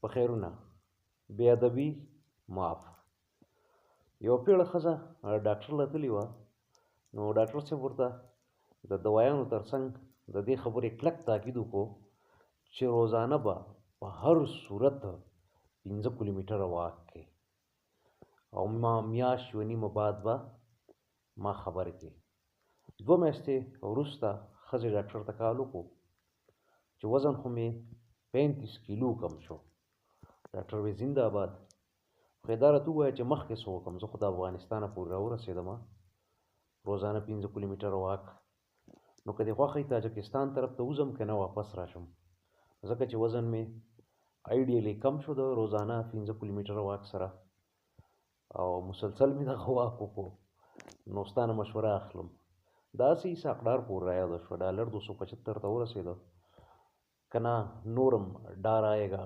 په خیرونه بې ادبي معاف. یوه پیړه ښځه ډاکټر له تللې وه، نو ډاکټر صاحب ورته د دوايانو ترڅنګ د دې خبرې کلک تاکید وکړو چې روزانه به په هر صورت 15 کیلومتره واک کې، او ما میاشت یوه نیمه بعد به ما خبر کې. 2 میاشتې وروسته ښځې ډاکټر ته کال وکړو چې وزن خو مې 35 کیلو کم شو. ډاکټر وی زنده آباد. خو دا راته ووایه چې مخکې څه وکړم، زه خو د افغانستانه پورې راورسېدم، روزانه 15 کیلومتره واک. نو که دې خوښه وي تاجکستان طرف ته وځم که نه واپس راشم، ځکه چې وزن مې ایډیالي کم شو د روزانه 15 کیلومتره واک سره، او مسلسل مې دغه واک وکړو. نو ستا نه مشوره اخلم. داسې ساقدار پورې رایاده شوه، $275 ته ورسېده. که نه نورم ډار آئے گا